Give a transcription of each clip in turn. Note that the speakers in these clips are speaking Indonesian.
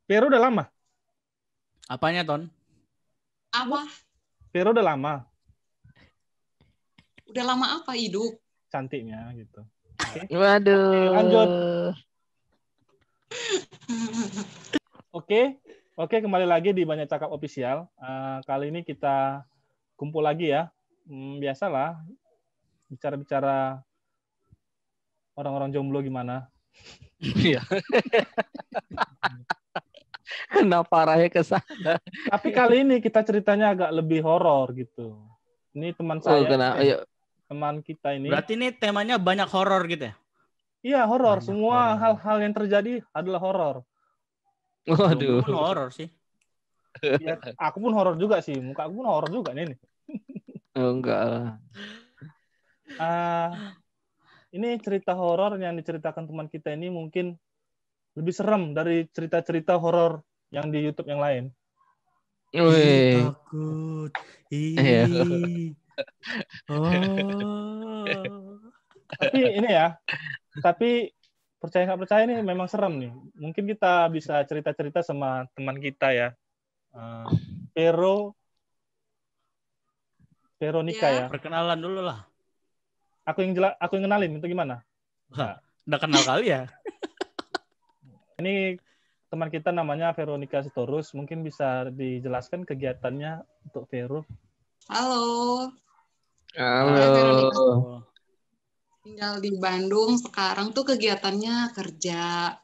Vero udah lama? Apanya, Ton? Apa? Vero udah lama Udah lama apa hidup? cantiknya gitu. Waduh. Lanjut. Oke, kembali lagi di Banyak Cakap Official. Kali ini kita kumpul lagi ya. Biasalah, bicara-bicara orang-orang jomblo gimana. Iya. Kenapa arahnya ke sana? Tapi kali ini kita ceritanya agak lebih horor gitu. Ini teman saya, teman kita ini. Berarti ini temanya banyak horor gitu ya? Iya, horor. Banyak Semua horor. hal-hal yang terjadi adalah horor. Waduh. Pun horor sih. Ya, aku pun horor juga sih. Muka aku pun horor juga nih. Oh, enggak lah. Ini cerita horor yang diceritakan teman kita ini mungkin lebih serem dari cerita-cerita horor yang di YouTube yang lain. Wih. Takut. Iya. Oh. Tapi ini ya, tapi percaya nggak percaya ini memang serem nih. Mungkin kita bisa cerita-cerita sama teman kita ya. Veronica ya. Perkenalan dulu lah. Aku yang kenalin itu gimana? Nah. Udah kenal kali ya? Ini teman kita namanya Veronica Sitorus. Mungkin bisa dijelaskan kegiatannya untuk Vero. Halo. Halo. Tinggal di Bandung. Sekarang tuh kegiatannya kerja.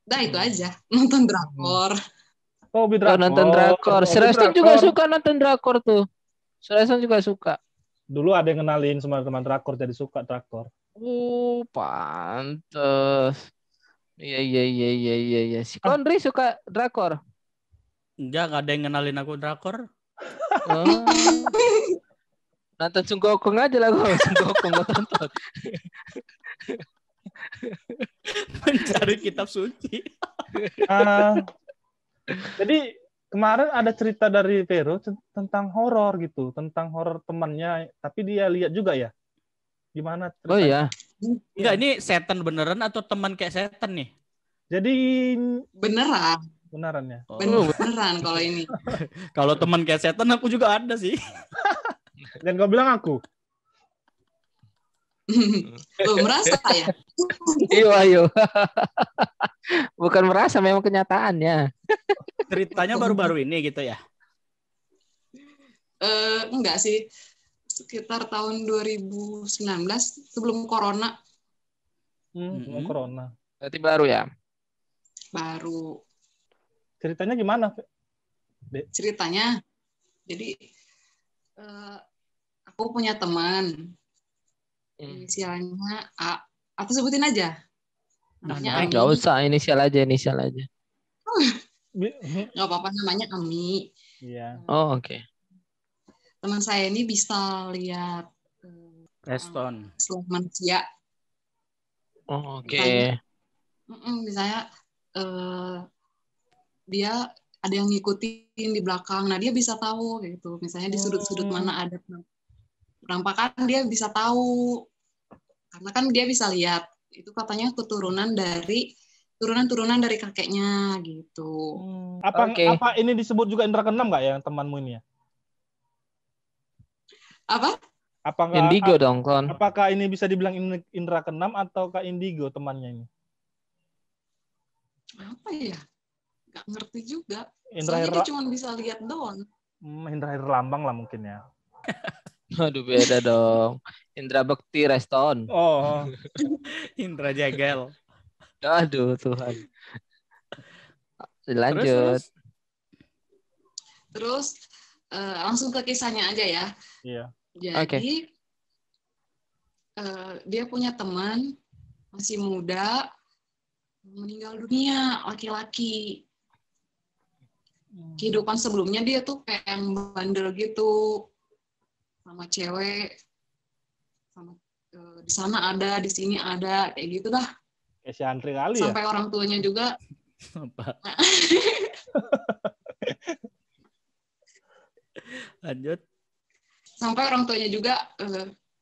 Udah itu aja. Nonton drakor. Oh, nonton drakor. Sreston juga suka nonton drakor tuh. Sreston juga suka. Dulu ada yang kenalin sama teman drakor, jadi suka drakor. Pantes. Iya. Si Kondri suka drakor? Enggak ada yang kenalin aku drakor. Oh. Nonton Sunggokong aja lah gue. Sunggokong gue tonton. Mencari kitab suci. Jadi kemarin ada cerita dari Vero tentang horor gitu, tentang horor temannya, tapi dia lihat juga ya. Gimana ceritanya? Oh iya. Enggak, ini setan beneran atau teman kayak setan nih? Jadi beneran ya. Beneran kalau ini. Kalau teman kayak setan aku juga ada sih. Dan kau bilang aku. Merasa ya? Iya. Bukan merasa, memang kenyataannya. Ceritanya baru-baru ini gitu ya? Enggak sih. Sekitar tahun 2019 sebelum corona. Sebelum corona. Berarti baru ya? Baru. Ceritanya gimana? Ceritanya, jadi aku punya teman. Inisialnya A. Aku sebutin aja. Namanya Ami. Nggak usah, inisial aja. Nggak apa-apa, namanya Ami. Iya. Oh, oke. Teman saya ini bisa lihat Reston. selain manusia. Oh, oke. Misalnya dia ada yang ngikutin di belakang. Nah, dia bisa tahu gitu. Misalnya di sudut-sudut mana ada penampakan, dia bisa tahu. Karena kan dia bisa lihat. Itu katanya turunan dari kakeknya gitu. Apa ini disebut juga indra keenam nggak ya temanmu ini ya? Apa? Indigo dong, Kon. Apakah ini bisa dibilang indra keenam ataukah indigo temannya ini? Apa ya? Nggak ngerti juga. Indra Soalnya dia cuma bisa lihat doang. Indra lambang lah mungkin ya. Aduh, beda dong. Indra Bekti Reston. Oh. Indra Jagel. Aduh, Tuhan. Lanjut. Terus langsung ke kisahnya aja ya. Iya. Jadi dia punya teman masih muda meninggal dunia, laki-laki. Kehidupan sebelumnya dia tuh kayak yang bandel gitu, sama cewek, sama di sana ada, di sini ada, kayak gitu dah. Kayak si Andri kali ya. Sampai orang tuanya juga. Lanjut. Sampai orang tuanya juga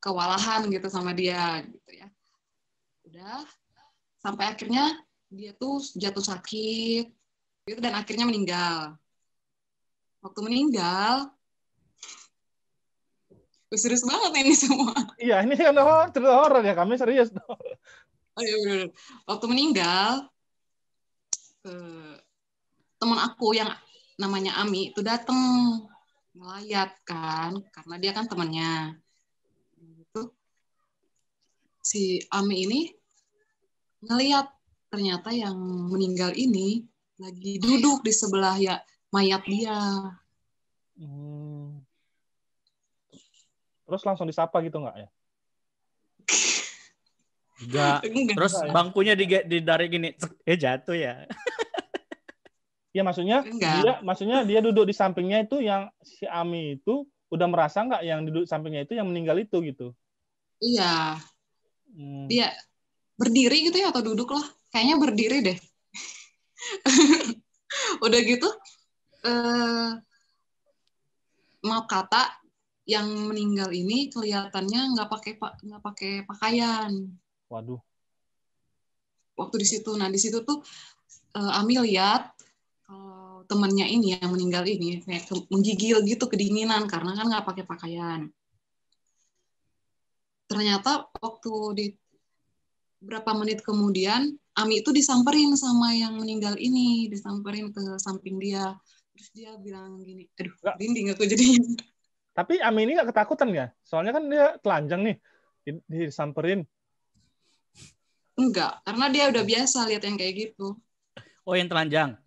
kewalahan gitu sama dia, gitu ya. Udah, sampai akhirnya dia tuh jatuh sakit, itu dan akhirnya meninggal. Waktu meninggal, serius banget ini semua. Iya, ini kan cerita horor ya, kami serius. Oh, iya, bener. Waktu meninggal, teman aku yang namanya Ami itu datang ngelayat kan, karena dia kan temannya. Itu si Ami ini ngeliat ternyata yang meninggal ini lagi duduk di sebelah ya mayat dia. Terus langsung disapa gitu nggak ya? Enggak. Terus bangkunya didari gini, jatuh ya. Ya maksudnya dia duduk di sampingnya itu yang si Ami itu udah merasa nggak yang duduk di sampingnya itu yang meninggal itu gitu? Iya. Dia berdiri gitu ya atau duduk lah? Kayaknya berdiri deh. Udah gitu, maaf kata, yang meninggal ini kelihatannya nggak pakai pakaian. Waduh. Waktu di situ, di situ tuh Ami lihat temannya ini yang meninggal ini kayak menggigil gitu kedinginan karena kan nggak pakai pakaian. Ternyata waktu di berapa menit kemudian Ami itu disamperin sama yang meninggal ini, disamperin ke samping dia. Terus dia bilang gini, aduh, merinding aku jadinya. Tapi Ami ini nggak ketakutan ya? Soalnya kan dia telanjang nih, disamperin. Enggak, karena dia udah biasa lihat yang kayak gitu. Oh, yang telanjang?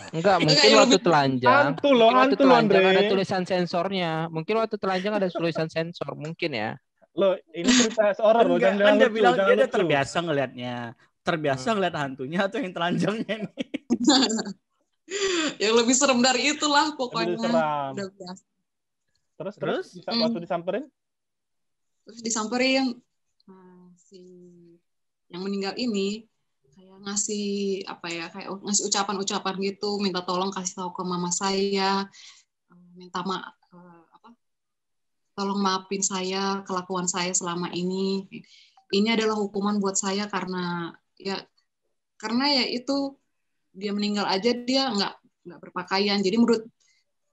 Enggak, mungkin waktu telanjang. Hantu loh, Andre. Ada tulisan sensornya. Mungkin waktu telanjang ada tulisan sensor, mungkin ya. Loh, ini cerita seorang loh, jangan dia bilang dia terbiasa ngelihatnya. Terbiasa ngeliat hantunya atau yang telanjangnya nih? Yang lebih serem dari itulah pokoknya. Udah biasa. Terus waktu disamperin? Terus disamperin si yang meninggal ini kayak ngasih ngasih ucapan-ucapan gitu, minta tolong kasih tahu ke mama saya, minta tolong maafin saya kelakuan saya selama ini. Ini adalah hukuman buat saya karena ya itu dia meninggal aja dia nggak berpakaian. Jadi menurut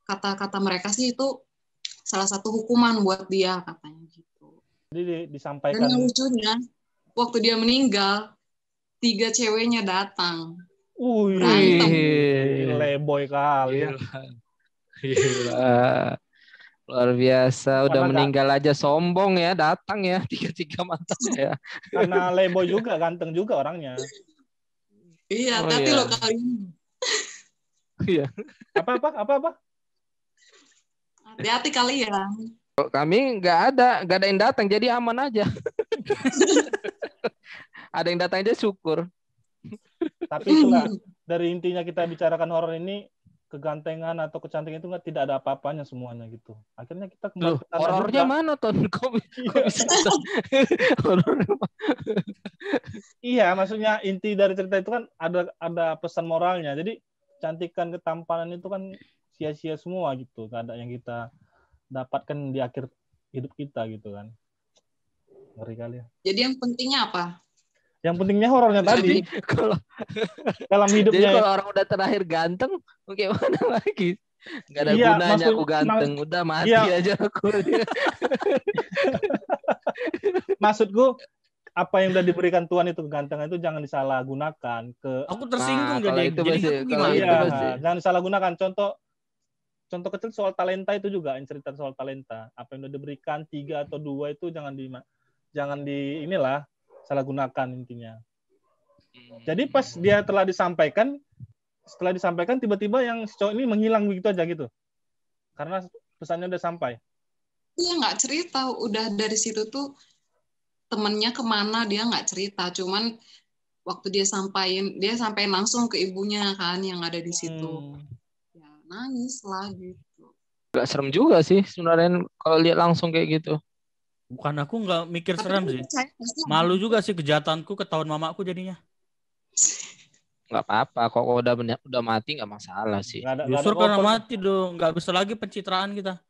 kata-kata mereka sih itu salah satu hukuman buat dia katanya gitu. Jadi disampaikan. Dan yang lucunya waktu dia meninggal 3 ceweknya datang. Berantem. Leboy kali ya. Gila. Luar biasa, udah meninggal aja sombong ya, datang ya 3 mantan ya. Karena leboy juga, ganteng juga orangnya. Iya, hati-hati loh kali ini. Iya. Apa? Hati-hati kalian. Kami nggak ada yang datang, jadi aman aja. Ada yang datang aja syukur. Tapi itulah dari intinya kita bicarakan horor ini, kegantengan atau kecantikan itu tidak ada apa-apanya semuanya gitu. Akhirnya kita kembali ke horornya mana Ton? Kok bisa? Iya, maksudnya inti dari cerita itu kan ada pesan moralnya. Jadi kecantikan, ketampanan itu kan sia-sia semua gitu. Gak ada yang kita dapatkan di akhir hidup kita gitu kan. Ngeri kali ya. Jadi yang pentingnya apa? Yang pentingnya horornya tadi. Kalau dalam hidupnya. Jadi kalau orang udah terakhir ganteng, gimana lagi? Gak ada gunanya aku ganteng, udah mati aja aku. Maksudku, apa yang udah diberikan Tuhan itu kegantengan itu jangan disalahgunakan ke. Aku tersinggung Jangan disalahgunakan. Contoh kecil soal talenta itu juga, cerita soal talenta. Apa yang udah diberikan 3 atau 2 itu jangan di inilah salah gunakan intinya. Jadi pas dia setelah disampaikan tiba-tiba yang cowok ini menghilang begitu aja gitu. Karena pesannya udah sampai. Dia nggak cerita, udah dari situ tuh temennya kemana dia nggak cerita. Cuman waktu dia sampaikan langsung ke ibunya kan yang ada di situ. Ya, nangis lah gitu. Gak serem juga sih sebenarnya kalau lihat langsung kayak gitu. Bukan aku nggak mikir serem sih. Malu juga sih kejahatanku ketahuan mamaku jadinya. Nggak apa-apa, kok udah mati nggak masalah sih. Justru karena mati dong, nggak bisa lagi pencitraan kita.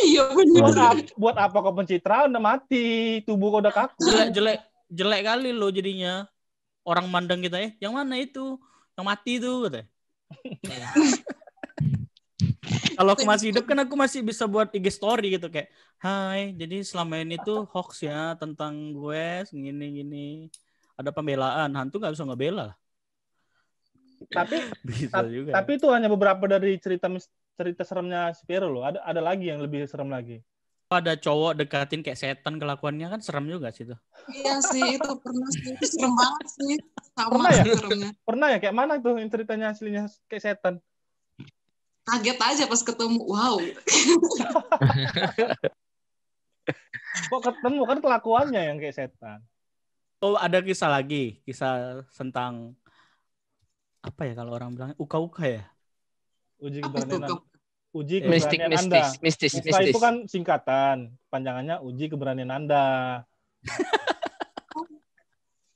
Iya benar. Buat apa kau pencitraan udah mati, tubuh kau udah kaku. Jelek kali lo jadinya. orang mandang kita yang mana itu? Yang mati itu katanya. Kalau aku masih hidup kan aku masih bisa buat IG story gitu kayak, hai, jadi selama ini tuh hoax ya tentang gue gini. Ada pembelaan, hantu nggak bisa ngebela lah. Tapi itu hanya beberapa dari cerita seremnya si Vero loh. Ada lagi yang lebih serem lagi. Ada cowok dekatin kayak setan kelakuannya kan serem juga sih itu. Iya sih itu pernah sih, itu serem banget sih. Sama pernah ya? Seremnya. Pernah ya? Kayak mana tuh yang ceritanya aslinya kayak setan? Kaget aja pas ketemu, wow. Kok ketemu kan kelakuannya yang kayak setan. Oh ada kisah tentang apa ya kalau orang bilang uka-uka ya? Uji keberanian Anda. Mistis. Uka itu kan singkatan, panjangannya uji keberanian Anda.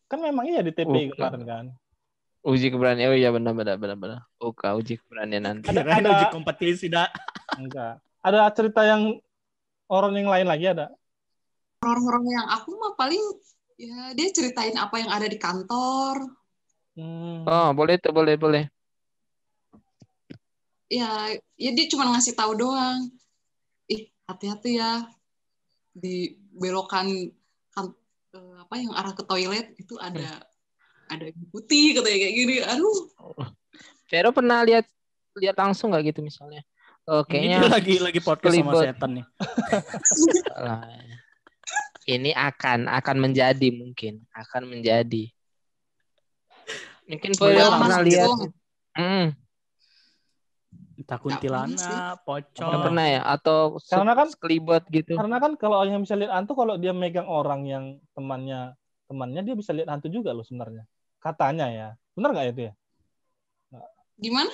Kan memang iya di TPI kemarin kan. Uji keberanian, oh iya benar. Uka uji keberanian Anda. Ada uji kompetisi dah. Enggak. Ada cerita yang orang yang lain lagi ada? Horor-horor yang aku mah paling ya dia ceritain apa yang ada di kantor. Oh boleh tuh boleh. Ya dia cuma ngasih tahu doang. Hati-hati ya di belokan yang arah ke toilet itu ada yang putih katanya kayak gini. Aduh. Vero pernah lihat langsung nggak gitu misalnya? Kayaknya lagi podcast sama setan nih. Ini akan menjadi mungkin Mungkin Vero pernah lihat. Entah kuntilanak, pocong. Nggak pernah ya? Atau karena kan kelibot gitu. Karena kan kalau yang bisa lihat hantu, kalau dia megang orang yang temannya dia bisa lihat hantu juga loh sebenarnya. Katanya ya. Benar nggak itu ya? Gimana?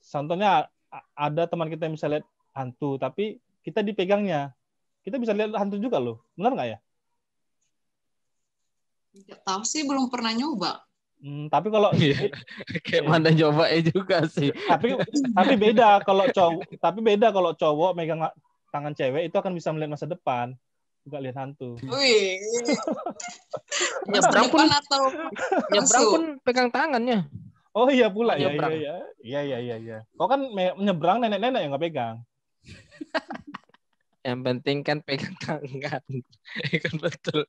Contohnya ada teman kita yang bisa lihat hantu, tapi kita dipegangnya. Kita bisa lihat hantu juga loh. Benar nggak ya? Nggak tahu sih, belum pernah nyoba. Tapi kalau kayak mana coba juga sih. Tapi beda kalau cowok megang tangan cewek itu akan bisa melihat masa depan, juga lihat hantu. Wih. Nyebrang pun pegang tangannya. Oh iya pula ya. Iya. Kok kan nyebrang nenek-nenek yang nggak pegang. Yang penting kan pegang tangan. Kan betul.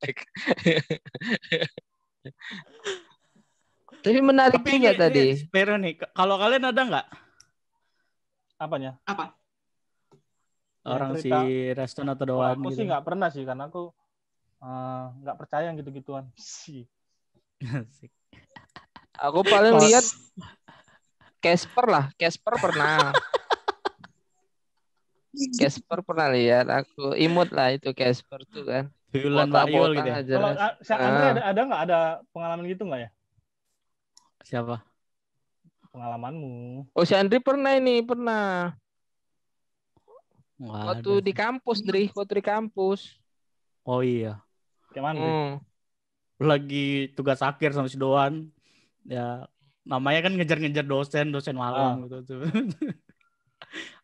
Tapi menarik juga tadi. Vero nih, kalau kalian ada nggak? Apanya? Apa? Orang si Reston atau Doan aku gitu. Sih nggak pernah sih, karena aku nggak percaya yang gitu-gituan. Aku paling lihat Casper pernah. Casper pernah lihat, aku imut lah itu Casper tuh kan. Bulan Bayul gitu ya. Kalau Andre ada nggak ada pengalaman gitu nggak ya? Siapa? Pengalamanmu. Oh si Andri pernah. Waktu di kampus, Waktu di kampus. Oh iya. Kayak mana? Lagi tugas akhir sama si Doan. Ya, namanya kan ngejar-ngejar dosen malam gitu tuh.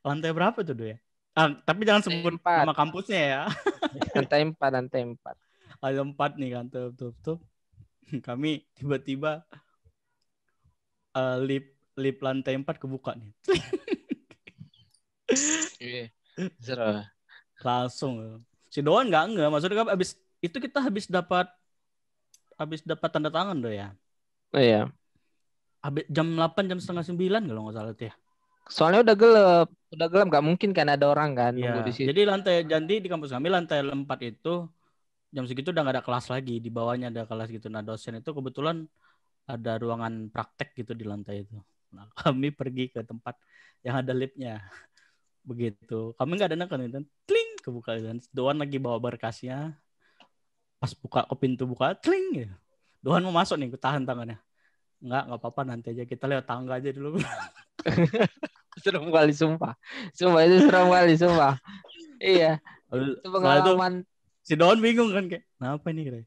Lantai berapa tuh ya? Tapi jangan sebut nama kampusnya ya. Lantai 4. Lantai 4 nih kan tuh. Kami tiba-tiba lip lantai 4 kebuka nih. Seru. Langsung. Si Doan enggak. Maksudnya kan habis dapat tanda tangan doh ya. Oh iya. Habis jam 8, jam setengah 9 kalau nggak salah tuh ya. Soalnya udah gelap nggak mungkin kan ada orang kan nunggu di situ. Jadi di kampus kami lantai 4 itu jam segitu udah nggak ada kelas lagi, di bawahnya ada kelas gitu. Nah dosen itu kebetulan ada ruangan praktek gitu di lantai itu. Nah kami pergi ke tempat yang ada liftnya. Begitu kami nggak ada nekan itu, tling kebuka dan Doan lagi bawa berkasnya. Pas buka ke pintu buka, tling ya. Doan mau masuk nih, tahan tangannya. Nggak apa-apa, nanti aja kita lewat tangga aja dulu. Serem kali sumpah itu serem kali sumpah. Iya. Itu pengalaman. Si Doan bingung kan kayak, kenapa ini kira?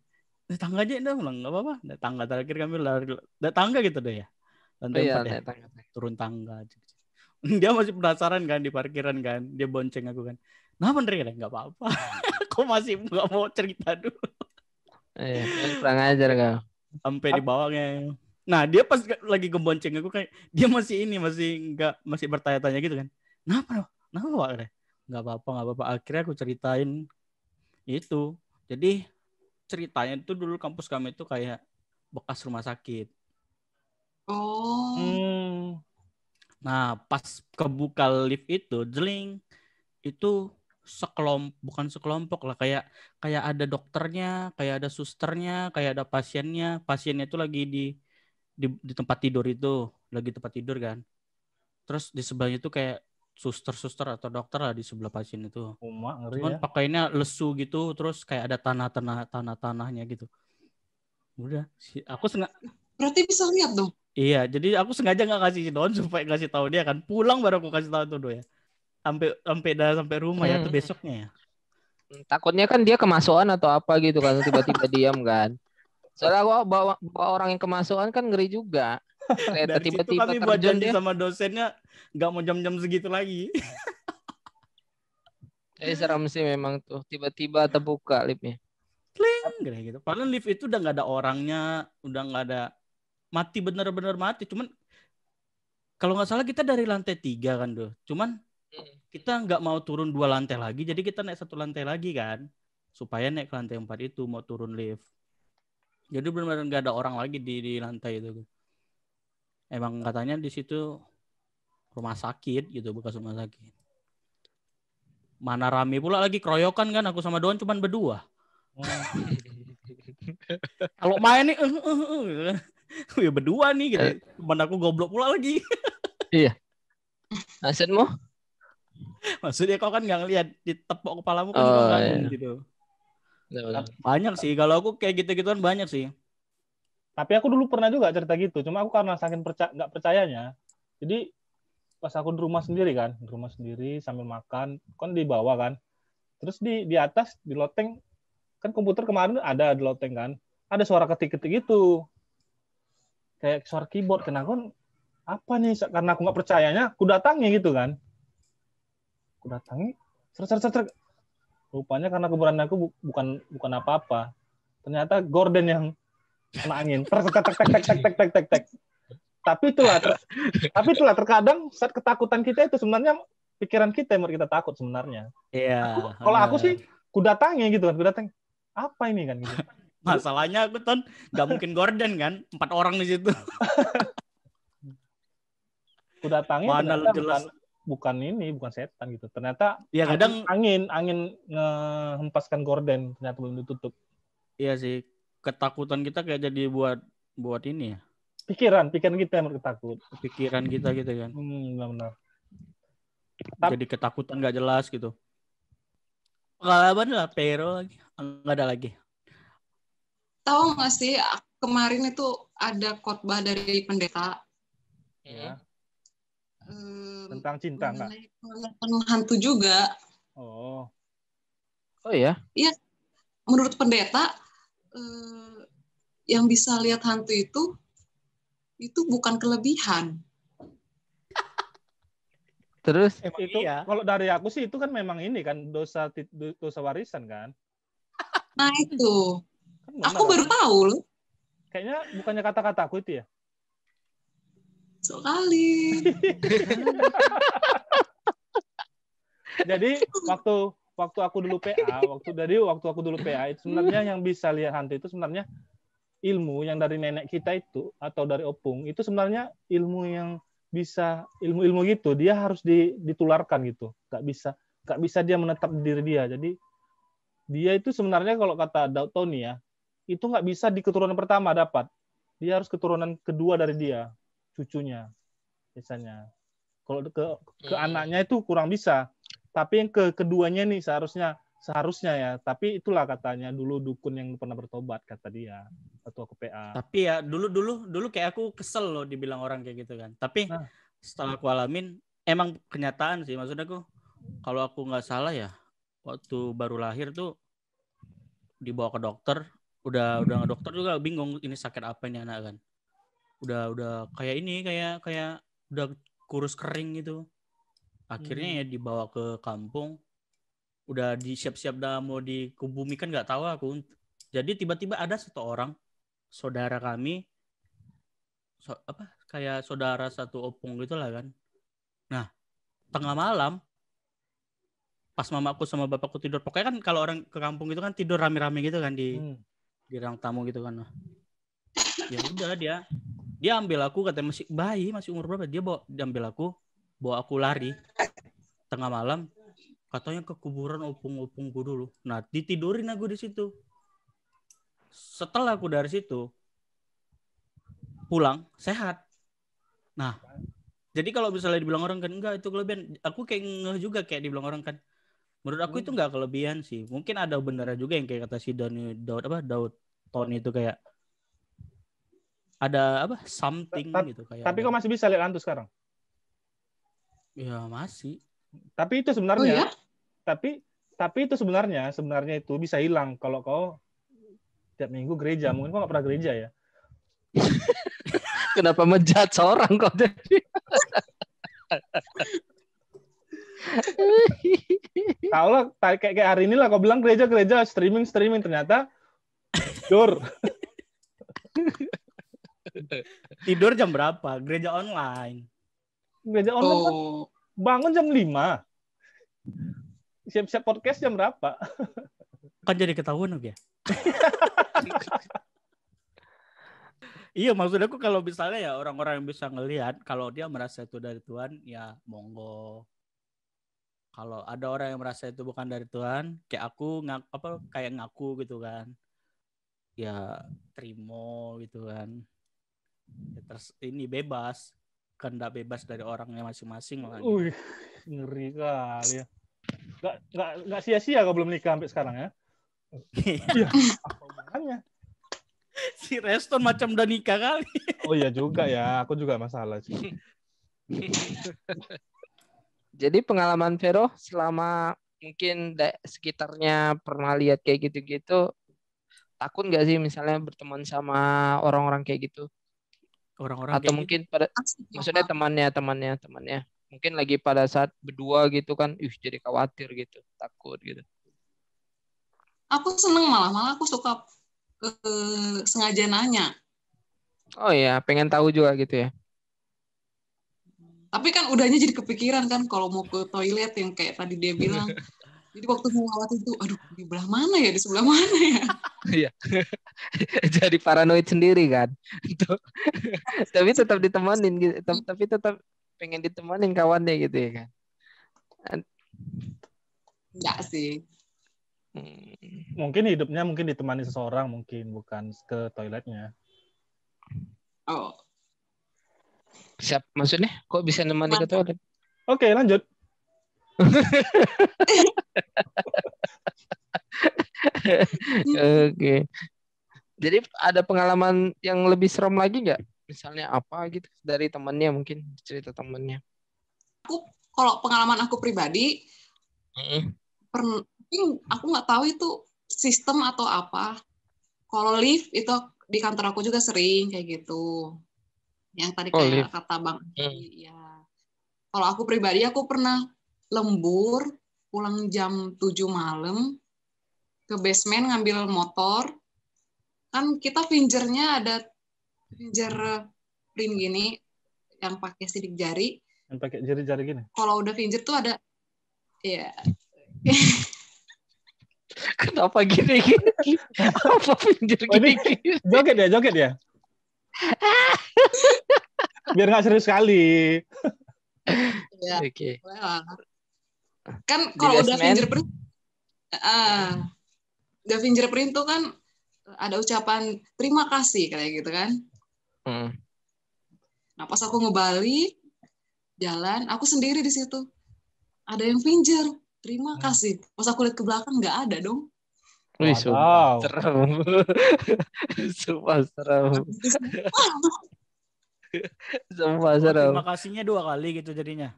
Tangga aja udah nggak apa-apa. Tangga terakhir kami lari, tangga gitu deh ya. Lantai 4 ya. Turun tangga. Dia masih penasaran kan di parkiran kan. Dia bonceng aku kan. Nah bener nggak apa-apa. Kok masih nggak mau cerita dulu? Kurang ajar kau. sampai di bawahnya. Nah dia pas lagi gebonceng aku kayak dia masih bertanya-tanya gitu kan. Kenapa Pak? Nggak apa-apa. Akhirnya aku ceritain itu. Jadi ceritanya itu dulu kampus kami itu kayak bekas rumah sakit. Oh. Nah pas kebuka lift itu, jeling itu bukan sekelompok lah, kayak ada dokternya, kayak ada susternya, kayak ada pasiennya itu lagi di tempat tidur itu, lagi tempat tidur kan. Terus di sebelahnya itu kayak suster atau dokter lah di sebelah pasien itu. Cuman pakainya lesu gitu, terus kayak ada tanahnya gitu. Udah, aku berarti bisa lihat dong. Iya, jadi aku sengaja nggak kasih Don supaya kasih tahu dia kan. Pulang baru aku kasih tahu tuh Do ya. Sampai rumah ya tuh besoknya ya. Takutnya kan dia kemasukan atau apa gitu kan, tiba-tiba diam kan. Soalnya aku bawa orang yang kemasukan kan ngeri juga. Dari tiba-tiba situ kami buat janji dia sama dosennya nggak mau jam-jam segitu lagi. Seram sih memang tuh, tiba-tiba terbuka liftnya. Kling, gitu. Padahal lift itu udah nggak ada orangnya, udah nggak ada, mati bener-bener mati. Cuman kalau nggak salah kita dari lantai 3 kan tuh. Cuman kita nggak mau turun 2 lantai lagi, jadi kita naik 1 lantai lagi kan, supaya naik ke lantai 4 itu mau turun lift. Jadi benar-benar nggak ada orang lagi di lantai itu. Emang katanya di situ rumah sakit gitu, bekas rumah sakit. Mana rame pula lagi keroyokan kan, aku sama Doan cuman berdua. Kalau main nih, ya berdua nih gitu. Teman aku goblok pula lagi. Iya. Maksudmu? Maksudnya kau kan nggak ngeliat ditepok kepalamu kan kau bangun gitu. Banyak sih, kalau aku kayak gitu-gituan banyak sih. Tapi aku dulu pernah juga cerita gitu, cuma aku karena saking nggak percayanya, jadi pas aku di rumah sendiri sambil makan, kan di bawah kan, terus di atas di loteng kan komputer kemarin ada di loteng kan, ada suara ketik-ketik gitu, kayak suara keyboard. Kenapa? Apa nih? Karena aku nggak percayanya, aku datangi gitu kan, ser. Rupanya karena keberanian aku bukan apa-apa, ternyata gorden yang kena angin. Tek. Tapi itulah terkadang saat ketakutan kita itu sebenarnya pikiran kita yang kita takut sebenarnya. Iya. Kalau aku sih kudatangi gitu kan, apa ini kan gitu. Masalahnya aku tuh nggak mungkin gorden kan, 4 orang di situ. Kudatangi mana jelas bukan setan gitu. Ternyata ya kadang angin ngehempaskan gorden, ternyata belum ditutup. Iya sih, ketakutan kita kayak jadi buat ini ya. Pikiran kita yang berketakut. Pikiran kita gitu kan. Benar. Jadi ketakutan nggak jelas gitu. Pengalaman lah Pero lagi, nggak ada lagi. Tahu nggak sih kemarin itu ada khotbah dari pendeta. Ya. Tentang cinta nggak? Hantu juga. Oh ya? Iya, menurut pendeta yang bisa lihat hantu itu bukan kelebihan. Terus itu kalau dari aku sih itu kan memang ini kan dosa warisan kan. Nah itu, kan aku baru tahu loh. Kayaknya bukannya kata-kataku itu ya. Sekali. Jadi waktu aku dulu PA, itu sebenarnya yang bisa lihat hantu itu sebenarnya ilmu yang dari nenek kita itu atau dari opung itu sebenarnya ilmu yang bisa ilmu gitu dia harus ditularkan gitu. Nggak bisa dia menetap di diri dia. Jadi dia itu sebenarnya kalau kata Tony ya itu nggak bisa di keturunan pertama dapat. Dia harus keturunan kedua dari dia. Cucunya biasanya. Kalau ke anaknya itu kurang bisa. Tapi yang keduanya nih seharusnya ya. Tapi itulah katanya dulu dukun yang pernah bertobat kata dia waktu aku PA. Tapi ya dulu kayak aku kesel loh dibilang orang kayak gitu kan. Tapi setelah aku alamin emang kenyataan sih. Maksudnya aku kalau aku nggak salah ya waktu baru lahir tuh dibawa ke dokter. Udah dokter juga bingung ini sakit apa ini anak kan. Udah kayak ini kayak udah kurus kering gitu. Akhirnya ya dibawa ke kampung. Udah disiap-siap dah mau dikubumikan nggak tahu aku. Jadi tiba-tiba ada satu orang saudara kami kayak saudara satu opung gitulah kan. Nah, tengah malam pas mamaku sama bapakku tidur, pokoknya kan kalau orang ke kampung itu kan tidur rame-rame gitu kan di ruang tamu gitu kan. Ya udah dia ambil aku, katanya masih bayi, masih umur berapa, dia ambil aku, bawa aku lari tengah malam, katanya ke kuburan opung-opungku dulu. Nah, ditidurin aku di situ. Setelah aku dari situ pulang sehat. Nah, jadi kalau misalnya dibilang orang kan enggak itu kelebihan, aku kayak ngeh juga kayak dibilang orang kan. Menurut aku itu enggak kelebihan sih. Mungkin ada benernya juga yang kayak kata si Daud Tony itu kayak ada something gitu kayak. Tapi kok masih bisa lihat hantu sekarang? Ya masih. Tapi itu sebenarnya ya? tapi itu sebenarnya itu bisa hilang kalau kau tiap minggu gereja. Mungkin kau nggak pernah gereja ya. Kenapa menjudge seorang kok jadi? Tahu lah kayak hari ini lah kau bilang gereja streaming ternyata tidur jam berapa? Gereja online kan bangun jam 5. Siap-siap podcast jam berapa? Kan jadi ketahuan ya. Iya, maksud aku kalau misalnya ya orang-orang yang bisa ngelihat kalau dia merasa itu dari Tuhan, ya monggo. Kalau ada orang yang merasa itu bukan dari Tuhan, kayak aku kayak ngaku gitu kan. Ya terima gitu kan. Ya, terus ini bebas. Kan enggak bebas dari orangnya masing-masing makanya. Ngeri kali ya. Enggak sia-sia kau belum nikah sampai sekarang ya. Iya, apa hubungannya? Si Reston macam udah nikah kali. Oh iya juga ya, aku juga masalah sih. Jadi pengalaman Vero selama mungkin sekitarnya pernah lihat kayak gitu-gitu, takut nggak sih misalnya berteman sama orang-orang kayak gitu? Orang-orang atau kayak mungkin gitu. Maksudnya temannya mungkin lagi pada saat berdua gitu kan, jadi khawatir gitu, takut gitu. Aku seneng malah aku suka sengaja nanya. Oh iya, pengen tahu juga gitu ya. Tapi kan udahnya jadi kepikiran kan kalau mau ke toilet yang kayak tadi dia bilang. Jadi waktu mau lewat itu, aduh di sebelah mana ya, di sebelah mana ya? Iya. Jadi paranoid sendiri kan. Tapi tetap ditemanin gitu. Tapi tetap pengen ditemanin kawannya gitu ya kan. Enggak sih. Mungkin hidupnya ditemani seseorang, mungkin bukan ke toiletnya. Oh. Siap, maksudnya kok bisa nemani ke toilet? Oke, lanjut. Oke. Jadi ada pengalaman yang lebih serem lagi nggak? Misalnya apa gitu dari temannya, mungkin cerita temannya. Kalau pengalaman aku pribadi, aku nggak tahu itu sistem atau apa. Kalau lift itu di kantor aku juga sering kayak gitu. Yang tadi kayak kata Bang ya. Kalau aku pribadi, aku pernah lembur pulang jam 7 malam ke basement ngambil motor. Kan kita fingernya ada finger print gini yang pakai sidik jari. Yang pakai jari-jari gini. Kalau udah finger tuh ada ya. Kenapa gini? Apa finger gini? Joget ya. Biar nggak serius sekali. Ya, Oke. Kan kalau udah fingerprint, udah fingerprint tuh kan ada ucapan terima kasih kayak gitu kan. Nah pas aku ngebalik jalan, aku sendiri di situ. Ada yang finger, terima kasih. Pas aku lihat ke belakang nggak ada dong. Wih, sumpah serem. Sumpah serem. Sumpah serem. Terima kasihnya 2 kali gitu jadinya.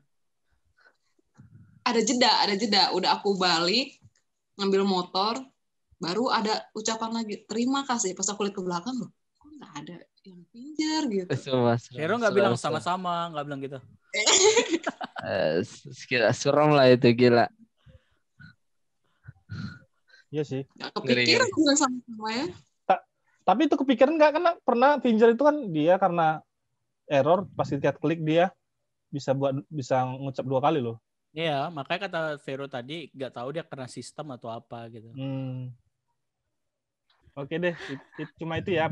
Ada jeda. Udah aku balik, ngambil motor, baru ada ucapan lagi, terima kasih. Pas aku lihat ke belakang, loh, kok nggak ada yang pinjar gitu. Hero nggak bilang sama-sama, nggak bilang gitu. Gila, serem lah itu, gila. Iya sih. Nggak kepikiran bilang sama-sama ya. Tapi itu kepikiran nggak? Karena pernah Finger itu kan dia karena error pas klik dia bisa ngucap 2 kali loh. Iya, makanya kata Vero tadi nggak tahu dia kena sistem atau apa gitu. Oke deh, cuma itu ya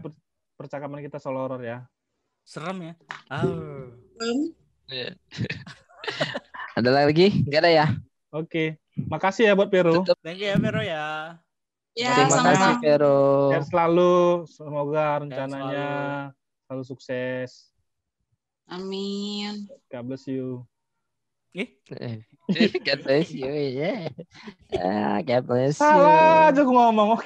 percakapan kita soal horor ya. Serem ya. Ada lagi? Nggak ada ya? Oke, makasih ya buat Vero. Thank you ya Vero ya. Ya, Terima kasih sama-sama. Vero. Sehat selalu, semoga rencananya selalu sukses. Amin. God bless you. God bless you. Yeah. God bless you. Salah aja gue ngomong.